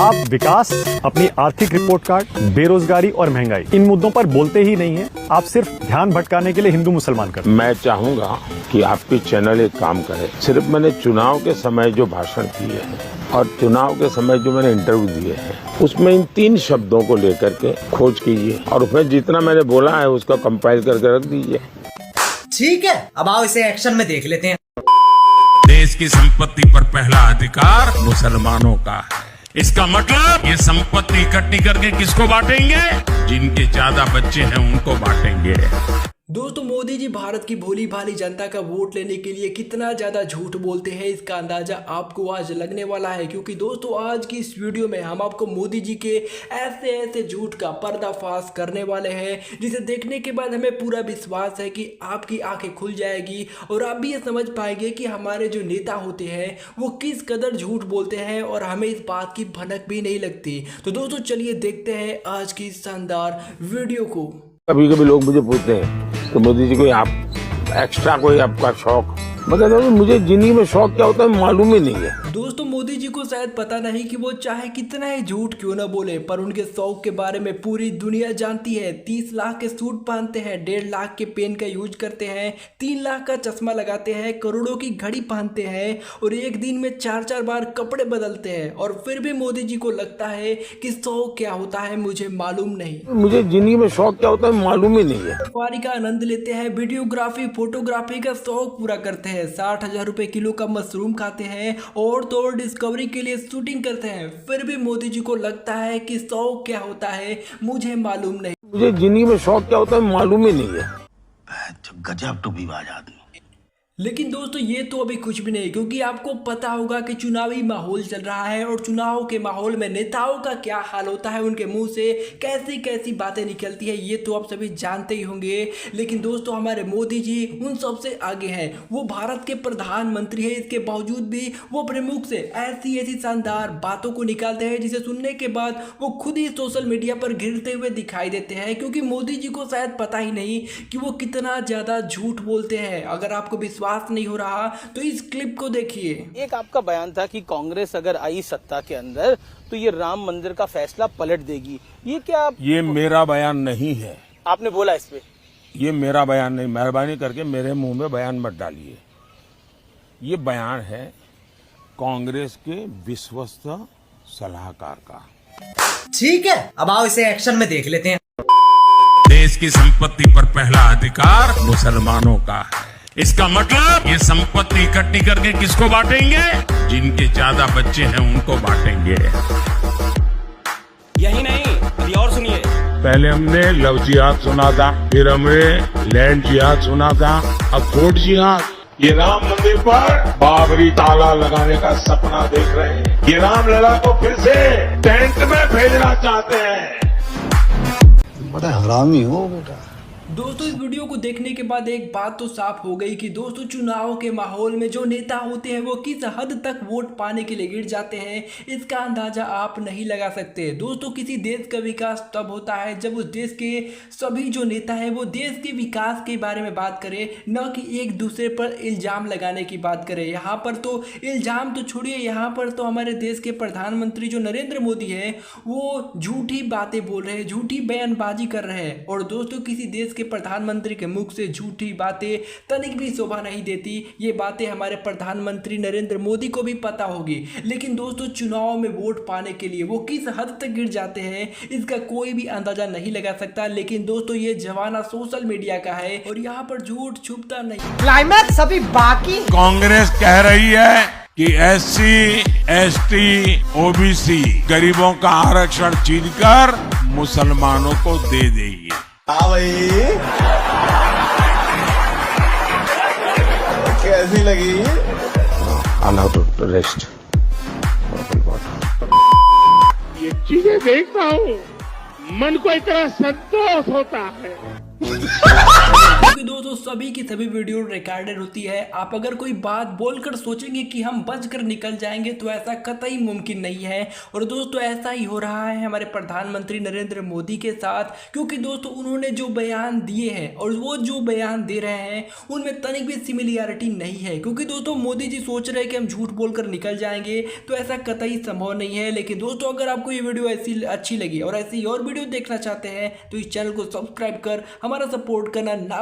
आप विकास, अपनी आर्थिक रिपोर्ट कार्ड, बेरोजगारी और महंगाई, इन मुद्दों पर बोलते ही नहीं है। आप सिर्फ ध्यान भटकाने के लिए हिंदू मुसलमान करते हैं। मैं चाहूंगा कि आपकी चैनल एक काम करे, सिर्फ मैंने चुनाव के समय जो भाषण किए हैं और चुनाव के समय जो मैंने इंटरव्यू दिए हैं, उसमें इन 3 शब्दों को लेकर के खोज कीजिए और उसमें जितना मैंने बोला है उसका कंपाइल करके रख दीजिए। ठीक है, अब आओ इसे एक्शन में देख लेते हैं। देश की संपत्ति पर पहला अधिकार मुसलमानों का है। इसका मतलब ये संपत्ति इकट्ठी करके किसको बांटेंगे? जिनके ज्यादा बच्चे हैं उनको बांटेंगे। दोस्तों, मोदी जी भारत की भोली भाली जनता का वोट लेने के लिए कितना ज़्यादा झूठ बोलते हैं, इसका अंदाज़ा आपको आज लगने वाला है। क्योंकि दोस्तों, आज की इस वीडियो में हम आपको मोदी जी के ऐसे ऐसे झूठ का पर्दाफाश करने वाले हैं जिसे देखने के बाद हमें पूरा विश्वास है कि आपकी आंखें खुल जाएगी और आप भी ये समझ पाएंगे कि हमारे जो नेता होते हैं वो किस कदर झूठ बोलते हैं और हमें इस बात की भनक भी नहीं लगती। तो दोस्तों, चलिए देखते हैं आज की शानदार वीडियो को। कभी कभी लोग मुझे पूछते हैं कि मोदी जी कोई आप एक्स्ट्रा कोई आपका शौक, मतलब मुझे जिंदगी में शौक क्या होता है मालूम ही नहीं है। दोस्तों, मोदी जी को शायद पता नहीं कि वो चाहे कितना ही झूठ क्यों ना बोले, पर उनके शौक के बारे में पूरी दुनिया जानती है। 30 लाख के सूट पहनते हैं, 1.5 लाख के पेन का यूज करते हैं, 3 लाख का चश्मा लगाते हैं, करोड़ों की घड़ी पहनते हैं और एक दिन में 4-4 बार कपड़े बदलते हैं। और फिर भी मोदी जी को लगता है कि शौक क्या होता है मुझे मालूम नहीं। मुझे जिंदगी में शौक क्या होता है मालूम ही नहीं है। सफारी का आनंद लेते हैं, वीडियोग्राफी फोटोग्राफी का शौक पूरा करते हैं, 60,000 रुपए किलो का मशरूम खाते हैं और तो डिस्कवरी के लिए शूटिंग करते हैं। फिर भी मोदी जी को लगता है कि शौक क्या होता है मुझे मालूम नहीं। मुझे जिंदगी में शौक क्या होता है मालूम ही नहीं है। गजब टोपीबाज आदमी। लेकिन दोस्तों, ये तो अभी कुछ भी नहीं, क्योंकि आपको पता होगा कि चुनावी माहौल चल रहा है और चुनाव के माहौल में नेताओं का क्या हाल होता है, उनके मुंह से कैसी कैसी बातें निकलती है, ये तो आप सभी जानते ही होंगे। लेकिन दोस्तों, हमारे मोदी जी उन सबसे आगे हैं। वो भारत के प्रधानमंत्री हैं, इसके बावजूद भी वो अपने मुख से ऐसी ऐसी शानदार बातों को निकालते हैं जिसे सुनने के बाद वो खुद ही सोशल मीडिया पर घिरते हुए दिखाई देते हैं। क्योंकि मोदी जी को शायद पता ही नहीं कि वो कितना ज़्यादा झूठ बोलते हैं। अगर आपको विश्वास नहीं हो रहा तो इस क्लिप को देखिए। एक आपका बयान था कि कांग्रेस अगर आई सत्ता के अंदर तो ये राम मंदिर का फैसला पलट देगी, ये क्या ये मेरा बयान नहीं है। आपने बोला इस पे? ये मेरा बयान नहीं, मेहरबानी करके मेरे मुंह में बयान मत डालिए। ये बयान है कांग्रेस के विश्वस्त सलाहकार का। ठीक है, अब आओ इसे एक्शन में देख लेते हैं। देश की संपत्ति पर पहला अधिकार मुसलमानों का है। इसका मतलब ये संपत्ति इकट्ठी करके किसको बांटेंगे? जिनके ज्यादा बच्चे हैं उनको बांटेंगे। यही नहीं, अभी और सुनिए। पहले हमने लव जिहाद सुना था, फिर हमने लैंड जिहाद सुना था, अब फोर्ट जिहाद। ये राम मंदिर पर बाबरी ताला लगाने का सपना देख रहे हैं। ये रामलला को फिर से टेंट में भेजना चाहते हैं। बड़ा हरामी हो बेटा। दोस्तों, इस वीडियो को देखने के बाद एक बात तो साफ हो गई कि दोस्तों, चुनाव के माहौल में जो नेता होते हैं वो किस हद तक वोट पाने के लिए गिर जाते हैं, इसका अंदाजा आप नहीं लगा सकते। दोस्तों, किसी देश का विकास तब होता है जब उस देश के सभी जो नेता है वो देश के विकास के बारे में बात करें, न कि एक दूसरे पर इल्जाम लगाने की बात करें। यहाँ पर तो इल्जाम तो छोड़िए, यहाँ पर तो हमारे देश के प्रधानमंत्री जो नरेंद्र मोदी है वो झूठी बातें बोल रहे हैं, झूठी बयानबाजी कर रहे हैं। और दोस्तों, किसी देश प्रधानमंत्री के मुख से झूठी बातें तनिक भी शोभा नहीं देती। ये बातें हमारे प्रधानमंत्री नरेंद्र मोदी को भी पता होगी। लेकिन दोस्तों, चुनाव में वोट पाने के लिए वो किस हद तक गिर जाते हैं इसका कोई भी अंदाजा नहीं लगा सकता। लेकिन दोस्तों, ये जमाना सोशल मीडिया का है और यहाँ पर झूठ छुपता नहीं। क्लाइमैक्स अभी बाकी। कांग्रेस कह रही है कि SC, ST, OBC गरीबों का आरक्षण छीनकर मुसलमानों को दे देगी। कैसी लगी? रेस्ट। ये चीजें देखता हूँ मन को इतना संतोष होता है। क्योंकि दोस्तों सभी की सभी वीडियो रिकॉर्डेड होती है। आप अगर कोई बात बोलकर सोचेंगे कि हम बचकर निकल जाएंगे तो ऐसा कतई मुमकिन नहीं है। और दोस्तों ऐसा ही हो रहा है हमारे प्रधानमंत्री नरेंद्र मोदी के साथ, क्योंकि दोस्तों उन्होंने जो बयान दिए हैं और वो जो बयान दे रहे हैं उनमें तनिक भी सिमिलरिटी नहीं है। क्योंकि दोस्तों मोदी जी सोच रहे हैं कि हम झूठ बोलकर निकल जाएंगे, तो ऐसा कतई संभव नहीं है। लेकिन दोस्तों अगर आपको ये वीडियो ऐसी अच्छी लगी और ऐसी और वीडियो देखना चाहते हैं तो इस चैनल को सब्सक्राइब कर हमारा सपोर्ट करना ना